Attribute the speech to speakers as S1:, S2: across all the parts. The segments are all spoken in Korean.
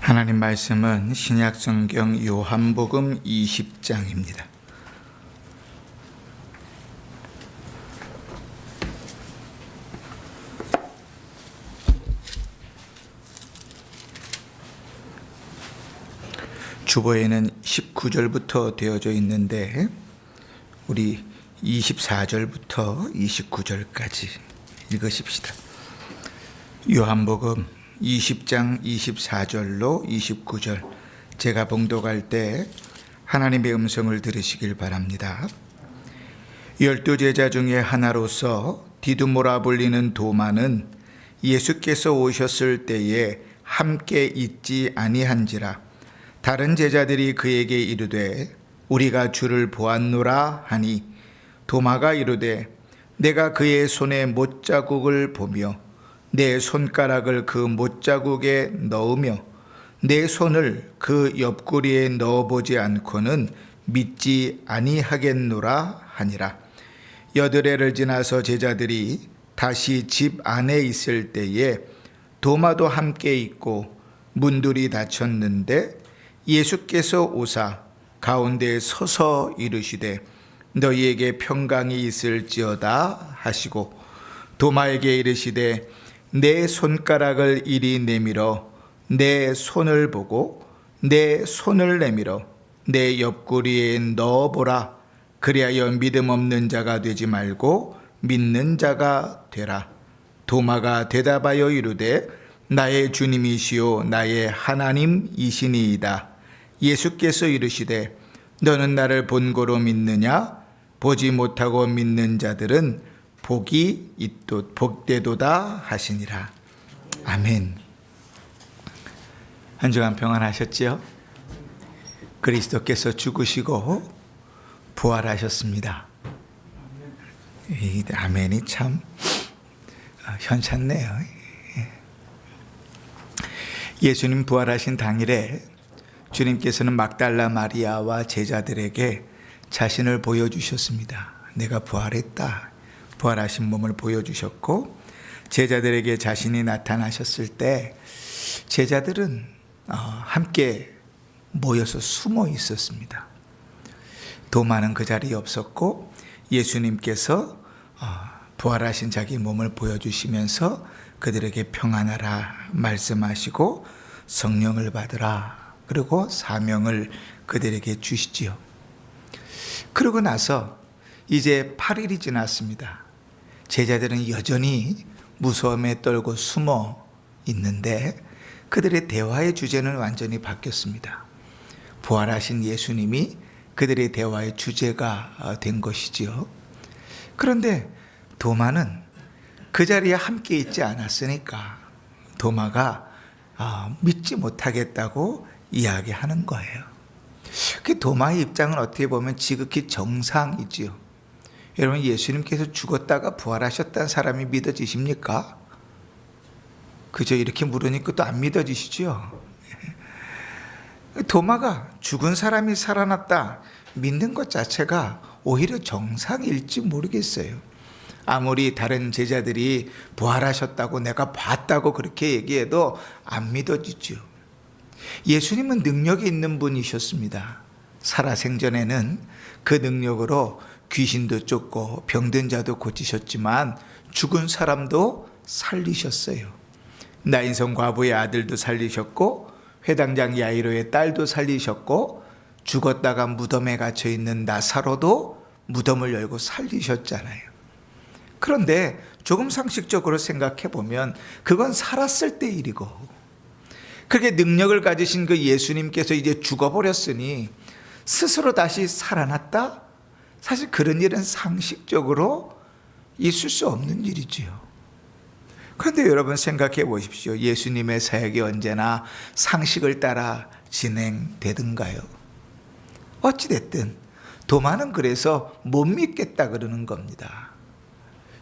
S1: 하나님 말씀은 신약성경 요한복음 20장입니다. 주보에는 19절부터 되어져 있는데 우리 24절부터 29절까지 읽으십시다. 요한복음 20장 24절로 29절 제가 봉독할 때 하나님의 음성을 들으시길 바랍니다. 12제자 중에 하나로서 디두모라 불리는 도마는 예수께서 오셨을 때에 함께 있지 아니한지라 다른 제자들이 그에게 이르되 우리가 주를 보았노라 하니 도마가 이르되 내가 그의 손에 못자국을 보며 내 손가락을 그 못자국에 넣으며 내 손을 그 옆구리에 넣어보지 않고는 믿지 아니하겠노라 하니라. 여드레를 지나서 제자들이 다시 집 안에 있을 때에 도마도 함께 있고 문들이 닫혔는데 예수께서 오사 가운데에 서서 이르시되 너희에게 평강이 있을지어다 하시고 도마에게 이르시되 내 손가락을 이리 내밀어 내 손을 보고 내 손을 내밀어 내 옆구리에 넣어보라. 그리하여 믿음 없는 자가 되지 말고 믿는 자가 되라. 도마가 대답하여 이르되 나의 주님이시요 나의 하나님이시니이다. 예수께서 이르시되 너는 나를 본고로 믿느냐? 보지 못하고 믿는 자들은 복이 있도 복되도다 하시니라. 아멘. 한 주간 평안하셨지요? 그리스도께서 죽으시고 부활하셨습니다. 이 아멘이 참 현찮네요. 예수님 부활하신 당일에 주님께서는 막달라 마리아와 제자들에게 자신을 보여주셨습니다. 내가 부활했다. 부활하신 몸을 보여주셨고 제자들에게 자신이 나타나셨을 때 제자들은 함께 모여서 숨어 있었습니다. 도마는 그 자리에 없었고 예수님께서 부활하신 자기 몸을 보여주시면서 그들에게 평안하라 말씀하시고 성령을 받으라 그리고 사명을 그들에게 주시지요. 그러고 나서 이제 8일이 지났습니다. 제자들은 여전히 무서움에 떨고 숨어 있는데 그들의 대화의 주제는 완전히 바뀌었습니다. 부활하신 예수님이 그들의 대화의 주제가 된 것이지요. 그런데 도마는 그 자리에 함께 있지 않았으니까 도마가 믿지 못하겠다고 이야기하는 거예요. 그 도마의 입장은 어떻게 보면 지극히 정상이지요. 여러분, 예수님께서 죽었다가 부활하셨다는 사람이 믿어지십니까? 그저 이렇게 물으니까 또 안 믿어지시죠? 도마가 죽은 사람이 살아났다 믿는 것 자체가 오히려 정상일지 모르겠어요. 아무리 다른 제자들이 부활하셨다고 내가 봤다고 그렇게 얘기해도 안 믿어지죠. 예수님은 능력이 있는 분이셨습니다. 살아생전에는 그 능력으로 귀신도 쫓고 병든 자도 고치셨지만 죽은 사람도 살리셨어요. 나인성 과부의 아들도 살리셨고 회당장 야이로의 딸도 살리셨고 죽었다가 무덤에 갇혀 있는 나사로도 무덤을 열고 살리셨잖아요. 그런데 조금 상식적으로 생각해 보면 그건 살았을 때 일이고 그렇게 능력을 가지신 그 예수님께서 이제 죽어버렸으니 스스로 다시 살아났다? 사실 그런 일은 상식적으로 있을 수 없는 일이지요. 그런데 여러분 생각해 보십시오. 예수님의 사역이 언제나 상식을 따라 진행되던가요? 어찌됐든 도마는 그래서 못 믿겠다 그러는 겁니다.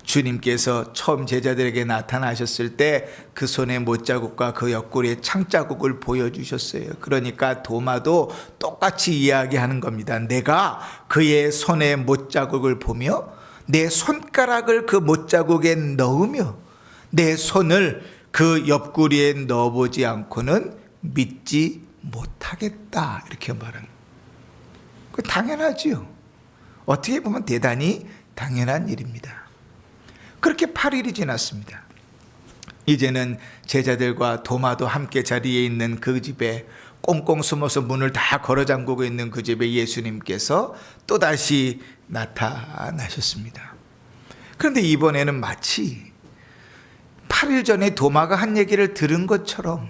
S1: 주님께서 처음 제자들에게 나타나셨을 때 그 손에 못자국과 그 옆구리에 창자국을 보여주셨어요. 그러니까 도마도 똑같이 이야기하는 겁니다. 내가 그의 손에 못자국을 보며 내 손가락을 그 못자국에 넣으며 내 손을 그 옆구리에 넣어보지 않고는 믿지 못하겠다. 이렇게 말합니다. 그 당연하지요. 어떻게 보면 대단히 당연한 일입니다. 그렇게 8일이 지났습니다. 이제는 제자들과 도마도 함께 자리에 있는 그 집에 꽁꽁 숨어서 문을 다 걸어 잠그고 있는 그 집에 예수님께서 또다시 나타나셨습니다. 그런데 이번에는 마치 8일 전에 도마가 한 얘기를 들은 것처럼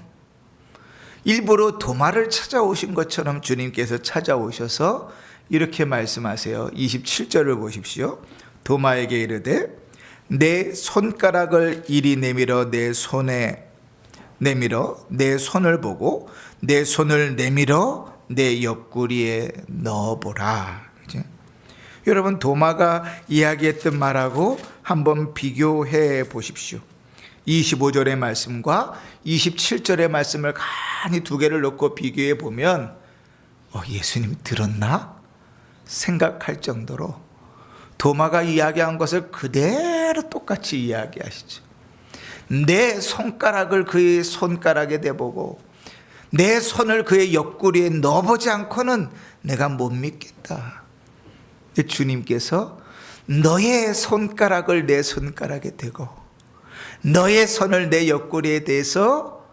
S1: 일부러 도마를 찾아오신 것처럼 주님께서 찾아오셔서 이렇게 말씀하세요. 27절을 보십시오. 도마에게 이르되 내 손가락을 이리 내밀어 내 손에 내밀어 내 손을 보고 내 손을 내밀어 내 옆구리에 넣어보라. 그치? 여러분 도마가 이야기했던 말하고 한번 비교해 보십시오. 25절의 말씀과 27절의 말씀을 간이 두 개를 놓고 비교해 보면 예수님이 들었나? 생각할 정도로 도마가 이야기한 것을 그대로 똑같이 이야기하시죠. 내 손가락을 그의 손가락에 대보고 내 손을 그의 옆구리에 넣어보지 않고는 내가 못 믿겠다. 주님께서 너의 손가락을 내 손가락에 대고 너의 손을 내 옆구리에 대서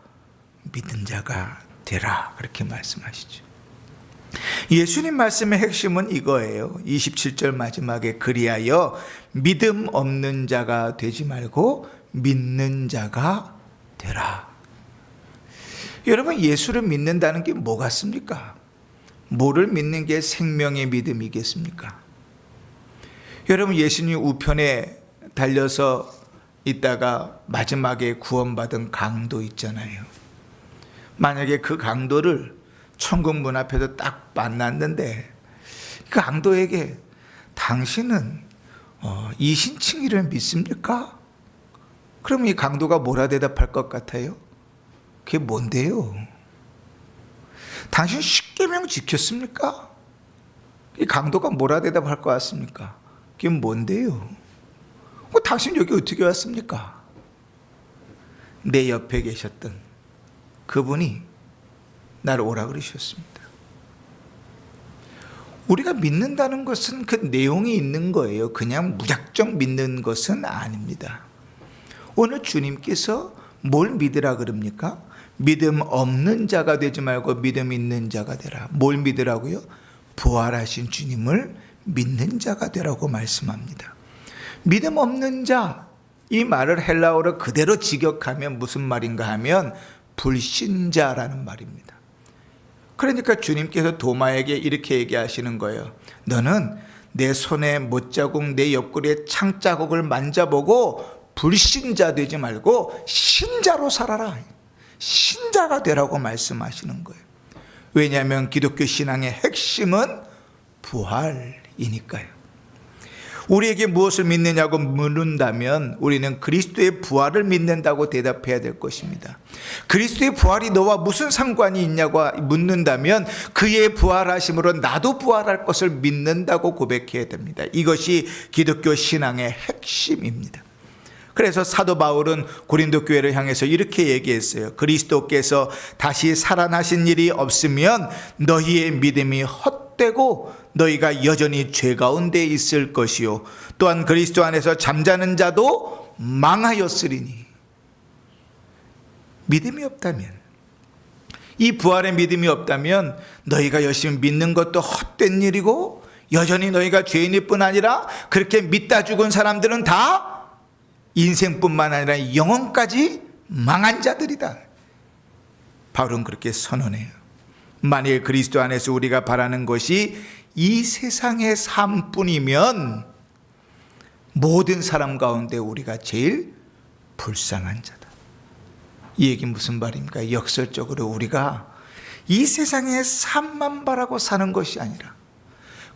S1: 믿은 자가 되라. 그렇게 말씀하시죠. 예수님 말씀의 핵심은 이거예요. 27절 마지막에 그리하여 믿음 없는 자가 되지 말고 믿는 자가 되라. 여러분 예수를 믿는다는 게 뭐 같습니까? 뭐를 믿는 게 생명의 믿음이겠습니까? 여러분 예수님 우편에 달려서 있다가 마지막에 구원받은 강도 있잖아요. 만약에 그 강도를 천국 문 앞에서 딱 만났는데 그 강도에게 당신은 이신칭의를 믿습니까? 그럼 이 강도가 뭐라 대답할 것 같아요? 그게 뭔데요? 당신 십계명 지켰습니까? 이 강도가 뭐라 대답할 것 같습니까? 그게 뭔데요? 당신 여기 어떻게 왔습니까? 내 옆에 계셨던 그분이 나를 오라 그러셨습니다. 우리가 믿는다는 것은 그 내용이 있는 거예요. 그냥 무작정 믿는 것은 아닙니다. 오늘 주님께서 뭘 믿으라 그럽니까? 믿음 없는 자가 되지 말고 믿음 있는 자가 되라. 뭘 믿으라고요? 부활하신 주님을 믿는 자가 되라고 말씀합니다. 믿음 없는 자, 이 말을 헬라어로 그대로 직역하면 무슨 말인가 하면 불신자라는 말입니다. 그러니까 주님께서 도마에게 이렇게 얘기하시는 거예요. 너는 내 손에 못자국, 내 옆구리에 창자국을 만져보고 불신자 되지 말고 신자로 살아라. 신자가 되라고 말씀하시는 거예요. 왜냐하면 기독교 신앙의 핵심은 부활이니까요. 우리에게 무엇을 믿느냐고 물은다면 우리는 그리스도의 부활을 믿는다고 대답해야 될 것입니다. 그리스도의 부활이 너와 무슨 상관이 있냐고 묻는다면 그의 부활하심으로 나도 부활할 것을 믿는다고 고백해야 됩니다. 이것이 기독교 신앙의 핵심입니다. 그래서 사도 바울은 고린도 교회를 향해서 이렇게 얘기했어요. 그리스도께서 다시 살아나신 일이 없으면 너희의 믿음이 헛되고 너희가 여전히 죄 가운데 있을 것이요 또한 그리스도 안에서 잠자는 자도 망하였으리니. 믿음이 없다면, 이 부활의 믿음이 없다면 너희가 열심히 믿는 것도 헛된 일이고 여전히 너희가 죄인일 뿐 아니라 그렇게 믿다 죽은 사람들은 다 인생뿐만 아니라 영혼까지 망한 자들이다. 바울은 그렇게 선언해요. 만일 그리스도 안에서 우리가 바라는 것이 이 세상의 삶뿐이면 모든 사람 가운데 우리가 제일 불쌍한 자다. 이 얘기 무슨 말입니까? 역설적으로 우리가 이 세상의 삶만 바라고 사는 것이 아니라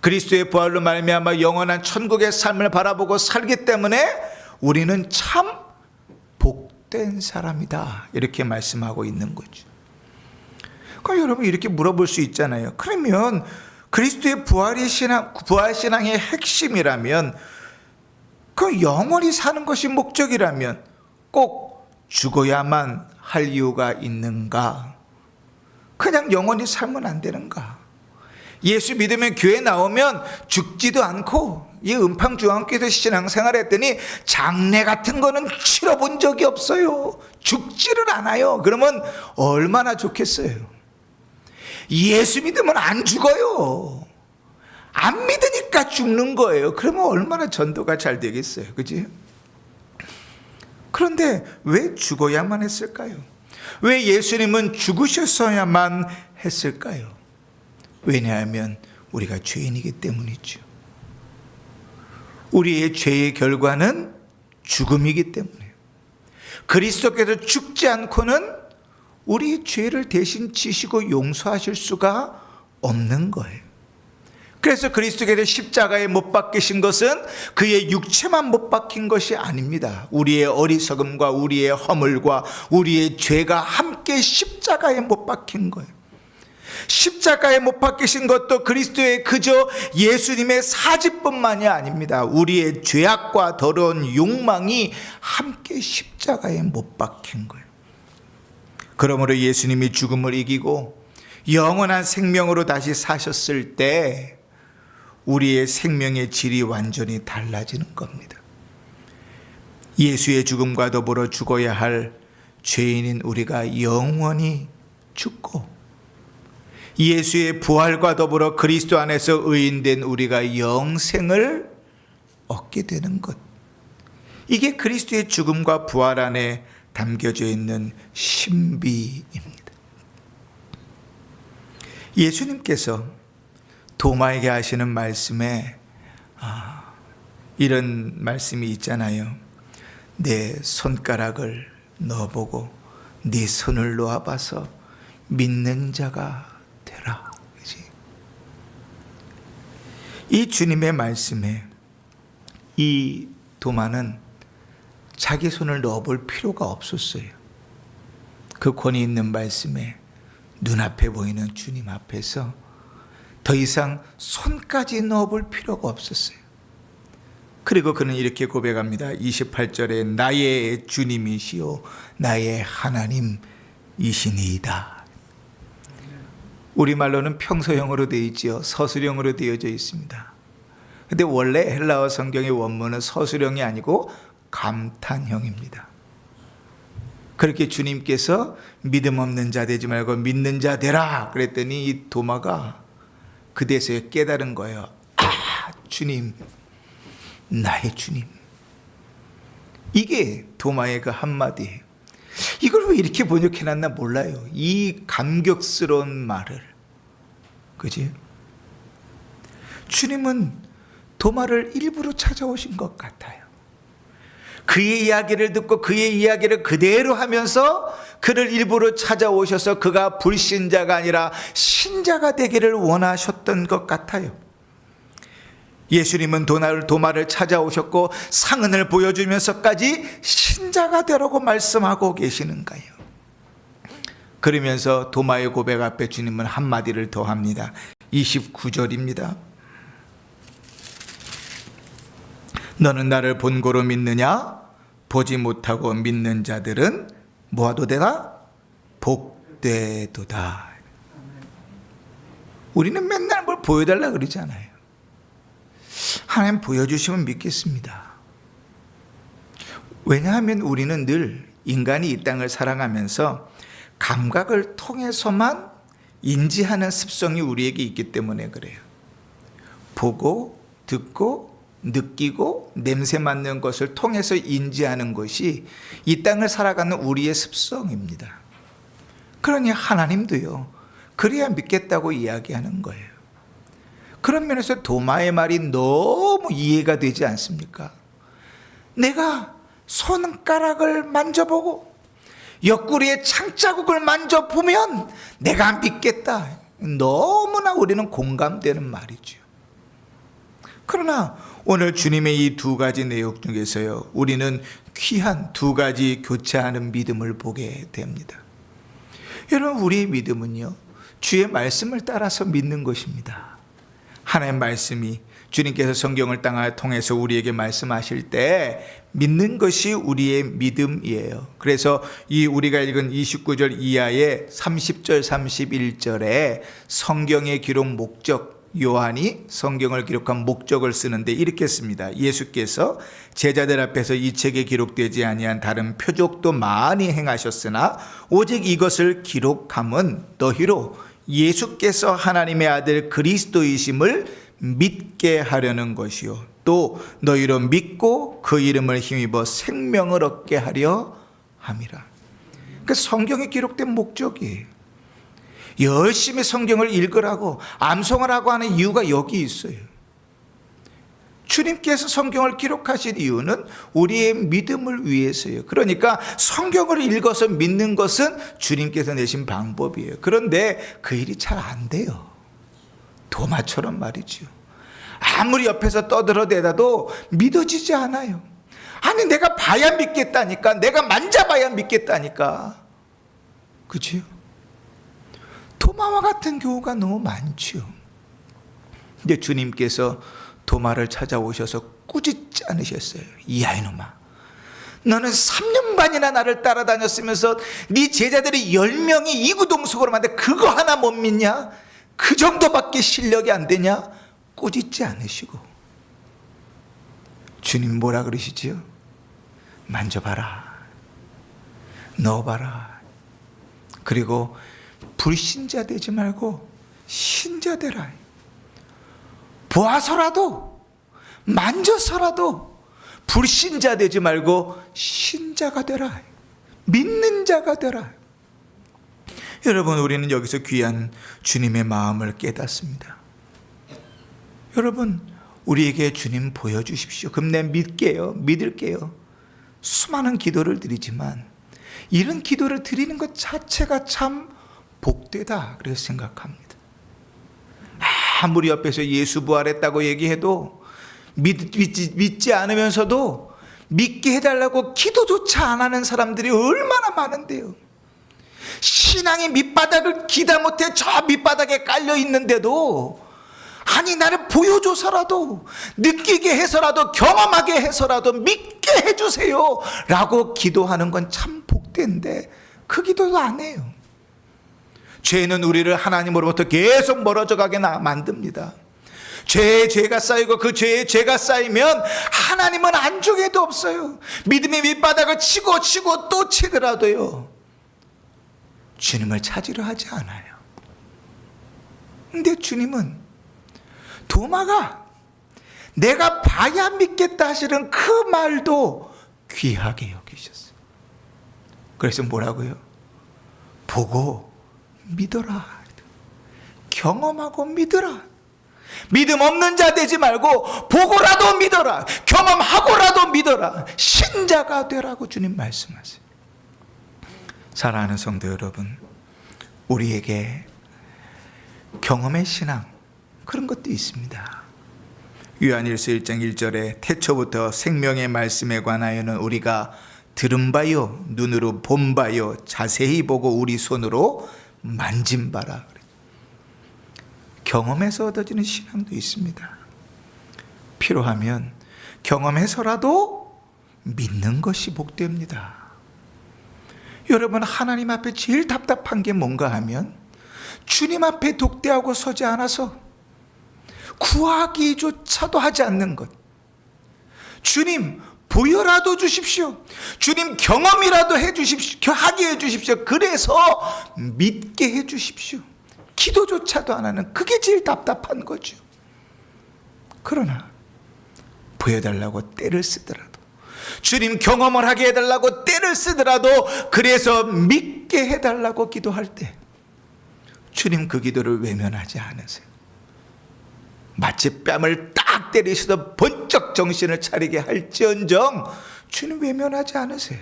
S1: 그리스도의 부활로 말미암아 영원한 천국의 삶을 바라보고 살기 때문에 우리는 참 복된 사람이다. 이렇게 말씀하고 있는 거죠. 그럼 여러분 이렇게 물어볼 수 있잖아요. 그러면 그리스도의 부활신앙의 핵심이라면, 그 영원히 사는 것이 목적이라면 꼭 죽어야만 할 이유가 있는가? 그냥 영원히 살면 안 되는가? 예수 믿으면 교회 나오면 죽지도 않고, 이 은팡중앙교회에서 신앙생활 했더니 장례 같은 거는 치러본 적이 없어요. 죽지를 않아요. 그러면 얼마나 좋겠어요. 예수 믿으면 안 죽어요. 안 믿으니까 죽는 거예요. 그러면 얼마나 전도가 잘 되겠어요. 그지? 그런데 왜 죽어야만 했을까요? 왜 예수님은 죽으셨어야만 했을까요? 왜냐하면 우리가 죄인이기 때문이죠. 우리의 죄의 결과는 죽음이기 때문에, 그리스도께서 죽지 않고는 우리의 죄를 대신 지시고 용서하실 수가 없는 거예요. 그래서 그리스도께서 십자가에 못 박히신 것은 그의 육체만 못 박힌 것이 아닙니다. 우리의 어리석음과 우리의 허물과 우리의 죄가 함께 십자가에 못 박힌 거예요. 십자가에 못 박히신 것도 그리스도의 그저 예수님의 사직뿐만이 아닙니다. 우리의 죄악과 더러운 욕망이 함께 십자가에 못 박힌 거예요. 그러므로 예수님이 죽음을 이기고 영원한 생명으로 다시 사셨을 때 우리의 생명의 질이 완전히 달라지는 겁니다. 예수의 죽음과 더불어 죽어야 할 죄인인 우리가 영원히 죽고, 예수의 부활과 더불어 그리스도 안에서 의인된 우리가 영생을 얻게 되는 것, 이게 그리스도의 죽음과 부활 안에 담겨져 있는 신비입니다. 예수님께서 도마에게 하시는 말씀에 이런 말씀이 있잖아요. 내 손가락을 넣어보고 네 손을 놓아봐서 믿는 자가 되라. 그치? 이 주님의 말씀에 이 도마는 자기 손을 넣어볼 필요가 없었어요. 그 권위 있는 말씀에 눈앞에 보이는 주님 앞에서 더 이상 손까지 넣어볼 필요가 없었어요. 그리고 그는 이렇게 고백합니다. 28절에 나의 주님이시요 나의 하나님이시니이다. 우리말로는 평소형으로 되어 있지요. 서술형으로 되어져 있습니다. 근데 원래 헬라어 성경의 원문은 서술형이 아니고 감탄형입니다. 그렇게 주님께서 믿음 없는 자 되지 말고 믿는 자 되라 그랬더니 이 도마가 그때서야 깨달은 거예요. 주님, 나의 주님. 이게 도마의 그 한마디예요. 이걸 왜 이렇게 번역해놨나 몰라요. 이 감격스러운 말을. 그지? 주님은 도마를 일부러 찾아오신 것 같아요. 그의 이야기를 듣고 그의 이야기를 그대로 하면서 그를 일부러 찾아오셔서 그가 불신자가 아니라 신자가 되기를 원하셨던 것 같아요. 예수님은 도마를 찾아오셨고 상흔을 보여주면서까지 신자가 되라고 말씀하고 계시는 거예요. 그러면서 도마의 고백 앞에 주님은 한마디를 더 합니다. 29절입니다. 너는 나를 본고로 믿느냐? 보지 못하고 믿는 자들은 뭐하도 되나? 복되도다. 우리는 맨날 뭘 보여달라 그러잖아요. 하나님 보여주시면 믿겠습니다. 왜냐하면 우리는 늘 인간이 이 땅을 살아가면서 감각을 통해서만 인지하는 습성이 우리에게 있기 때문에 그래요. 보고 듣고 느끼고 냄새 맡는 것을 통해서 인지하는 것이 이 땅을 살아가는 우리의 습성입니다. 그러니 하나님도요, 그래야 믿겠다고 이야기하는 거예요. 그런 면에서 도마의 말이 너무 이해가 되지 않습니까? 내가 손가락을 만져보고 옆구리에 창자국을 만져보면 내가 믿겠다. 너무나 우리는 공감되는 말이죠. 그러나 오늘 주님의 이 두 가지 내용 중에서요, 우리는 귀한 두 가지 교차하는 믿음을 보게 됩니다. 여러분, 우리의 믿음은요, 주의 말씀을 따라서 믿는 것입니다. 하나님의 말씀이 주님께서 성경을 통해서 우리에게 말씀하실 때 믿는 것이 우리의 믿음이에요. 그래서 이 우리가 읽은 29절 이하의 30절 31절에 성경의 기록 목적, 요한이 성경을 기록한 목적을 쓰는데 이렇게 씁니다. 예수께서 제자들 앞에서 이 책에 기록되지 아니한 다른 표적도 많이 행하셨으나 오직 이것을 기록함은 너희로 예수께서 하나님의 아들 그리스도이심을 믿게 하려는 것이요 또 너희로 믿고 그 이름을 힘입어 생명을 얻게 하려 함이라. 그 성경에 기록된 목적이에요. 열심히 성경을 읽으라고 암송을 하고 하는 이유가 여기 있어요. 주님께서 성경을 기록하신 이유는 우리의 믿음을 위해서예요. 그러니까 성경을 읽어서 믿는 것은 주님께서 내신 방법이에요. 그런데 그 일이 잘 안 돼요. 도마처럼 말이죠. 아무리 옆에서 떠들어대다도 믿어지지 않아요. 아니 내가 봐야 믿겠다니까, 내가 만져봐야 믿겠다니까. 그치요? 도마와 같은 경우가 너무 많죠. 근데 주님께서 도마를 찾아오셔서 꾸짖지 않으셨어요. 이야 이놈아, 너는 3년 반이나 나를 따라다녔으면서 네 제자들이 10명이 이구동성으로 만데 그거 하나 못 믿냐? 그 정도밖에 실력이 안 되냐? 꾸짖지 않으시고 주님 뭐라 그러시지요? 만져봐라, 넣어봐라. 그리고 불신자 되지 말고 신자 되라. 보아서라도 만져서라도 불신자 되지 말고 신자가 되라. 믿는 자가 되라. 여러분, 우리는 여기서 귀한 주님의 마음을 깨닫습니다. 여러분, 우리에게 주님 보여주십시오. 그럼 내가 믿을게요. 수많은 기도를 드리지만 이런 기도를 드리는 것 자체가 참 복되다 그래서 생각합니다. 아무리 옆에서 예수 부활했다고 얘기해도 믿지 않으면서도 믿게 해달라고 기도조차 안 하는 사람들이 얼마나 많은데요. 신앙의 밑바닥을 기다 못해 저 밑바닥에 깔려 있는데도 아니 나를 보여줘서라도 느끼게 해서라도 경험하게 해서라도 믿게 해주세요 라고 기도하는 건 참 복된데 그 기도도 안 해요. 죄는 우리를 하나님으로부터 계속 멀어져 가게 만듭니다. 죄가 쌓이고 그 죄에 죄가 쌓이면 하나님은 안중에도 없어요. 믿음의 밑바닥을 치고 또 치더라도요 주님을 찾으려 하지 않아요. 근데 주님은 도마가 내가 봐야 믿겠다 하시는 그 말도 귀하게 여기셨어요. 그래서 뭐라고요? 보고 믿어라. 경험하고 믿어라. 믿음 없는 자 되지 말고 보고라도 믿어라. 경험하고라도 믿어라. 신자가 되라고 주님 말씀하세요. 사랑하는 성도 여러분, 우리에게 경험의 신앙 그런 것도 있습니다. 요한일서 1장 1절에 태초부터 생명의 말씀에 관하여는 우리가 들은 바요 눈으로 본 바요 자세히 보고 우리 손으로 만진 바라. 경험에서 얻어지는 신앙도 있습니다. 필요하면 경험해서라도 믿는 것이 복됩니다. 여러분, 하나님 앞에 제일 답답한 게 뭔가 하면 주님 앞에 독대하고 서지 않아서 구하기조차도 하지 않는 것. 주님 보여라도 주십시오. 주님 경험이라도 해주십시오. 하게 해주십시오. 그래서 믿게 해주십시오. 기도조차도 안 하는 그게 제일 답답한 거죠. 그러나 보여달라고 때를 쓰더라도, 주님 경험을 하게 해달라고 때를 쓰더라도, 그래서 믿게 해달라고 기도할 때 주님 그 기도를 외면하지 않으세요. 마치 뺨을 딱 때리셔서 번쩍 정신을 차리게 할지언정 주님 외면하지 않으세요.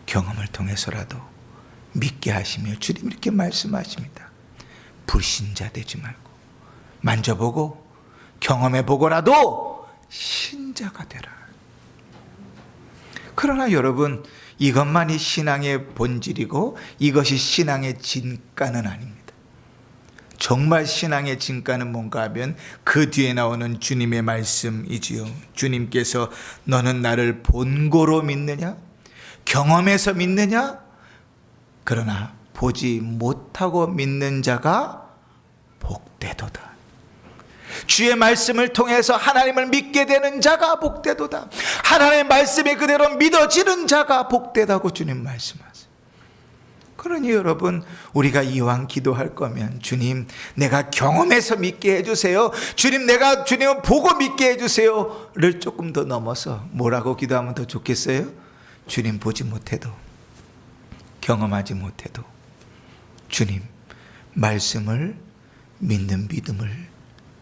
S1: 경험을 통해서라도 믿게 하시며 주님 이렇게 말씀하십니다. 불신자 되지 말고 만져보고 경험해보고라도 신자가 되라. 그러나 여러분, 이것만이 신앙의 본질이고 이것이 신앙의 진가는 아닙니다. 정말 신앙의 진가는 뭔가 하면 그 뒤에 나오는 주님의 말씀이지요. 주님께서 너는 나를 본고로 믿느냐? 경험해서 믿느냐? 그러나 보지 못하고 믿는 자가 복되도다. 주의 말씀을 통해서 하나님을 믿게 되는 자가 복되도다. 하나님의 말씀이 그대로 믿어지는 자가 복되다고 주님 말씀하세요. 그러니 여러분, 우리가 이왕 기도할 거면 주님 내가 경험해서 믿게 해주세요, 주님 내가 주님을 보고 믿게 해주세요를 조금 더 넘어서 뭐라고 기도하면 더 좋겠어요? 주님 보지 못해도, 경험하지 못해도 주님 말씀을 믿는 믿음을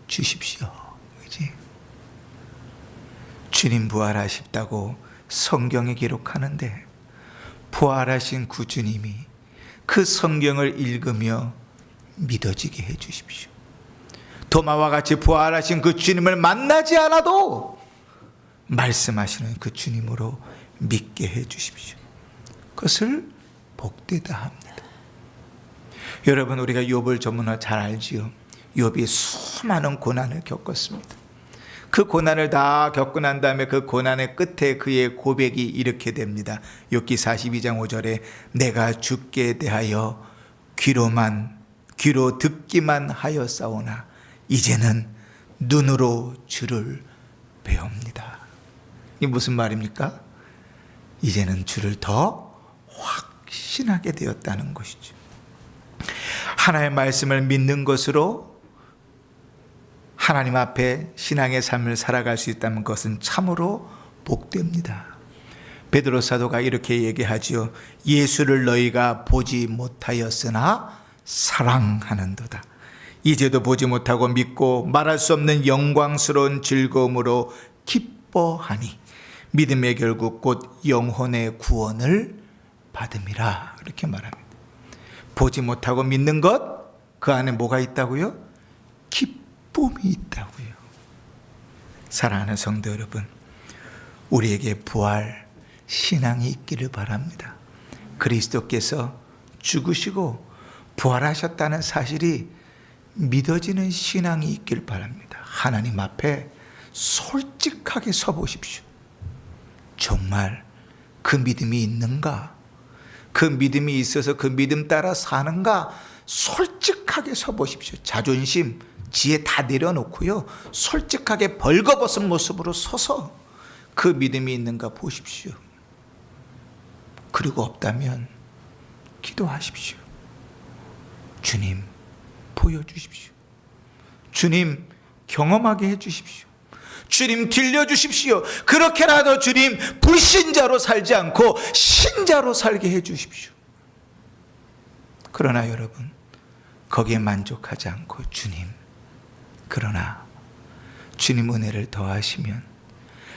S1: 주십시오. 그렇지? 주님 부활하셨다고 성경에 기록하는데 부활하신 그 주님이 그 성경을 읽으며 믿어지게 해 주십시오. 도마와 같이 부활하신 그 주님을 만나지 않아도 말씀하시는 그 주님으로 믿게 해 주십시오. 그것을 복되다 합니다. 여러분, 우리가 욥을 전문화 잘 알지요. 욥이 수많은 고난을 겪었습니다. 그 고난을 다 겪고 난 다음에 그 고난의 끝에 그의 고백이 이렇게 됩니다. 욥기 42장 5절에 내가 주께 대하여 귀로 듣기만 하였사오나 이제는 눈으로 주를 배웁니다. 이게 무슨 말입니까? 이제는 주를 더 확신하게 되었다는 것이죠. 하나님의 말씀을 믿는 것으로 하나님 앞에 신앙의 삶을 살아갈 수 있다는 것은 참으로 복됩니다. 베드로 사도가 이렇게 얘기하지요. 예수를 너희가 보지 못하였으나 사랑하는도다. 이제도 보지 못하고 믿고 말할 수 없는 영광스러운 즐거움으로 기뻐하니 믿음의 결국 곧 영혼의 구원을 받음이라. 이렇게 말합니다. 보지 못하고 믿는 것, 그 안에 뭐가 있다고요? 기쁨이 있다고요. 사랑하는 성도 여러분, 우리에게 부활 신앙이 있기를 바랍니다. 그리스도께서 죽으시고 부활하셨다는 사실이 믿어지는 신앙이 있길 바랍니다. 하나님 앞에 솔직하게 서보십시오. 정말 그 믿음이 있는가? 그 믿음이 있어서 그 믿음 따라 사는가? 솔직하게 서보십시오. 자존심, 지혜 다 내려놓고요, 솔직하게 벌거벗은 모습으로 서서 그 믿음이 있는가 보십시오. 그리고 없다면 기도하십시오. 주님 보여주십시오. 주님 경험하게 해주십시오. 주님 들려주십시오. 그렇게라도 주님 불신자로 살지 않고 신자로 살게 해주십시오. 그러나 여러분, 거기에 만족하지 않고 그러나 주님 은혜를 더하시면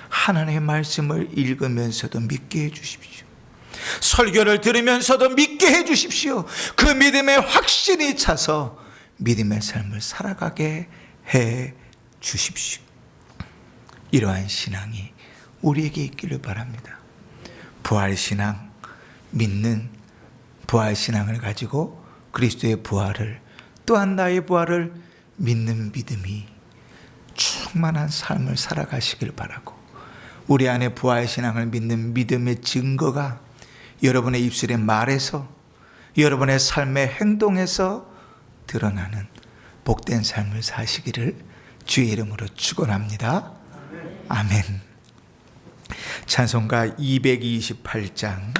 S1: 하나님의 말씀을 읽으면서도 믿게 해주십시오. 설교를 들으면서도 믿게 해주십시오. 그 믿음의 확신이 차서 믿음의 삶을 살아가게 해주십시오. 이러한 신앙이 우리에게 있기를 바랍니다. 부활신앙, 믿는 부활신앙을 가지고 그리스도의 부활을, 또한 나의 부활을 믿는 믿음이 충만한 삶을 살아가시길 바라고, 우리 안에 부활신앙을 믿는 믿음의 증거가 여러분의 입술의 말에서, 여러분의 삶의 행동에서 드러나는 복된 삶을 사시기를 주의 이름으로 축원합니다. 아멘. 찬송가 228장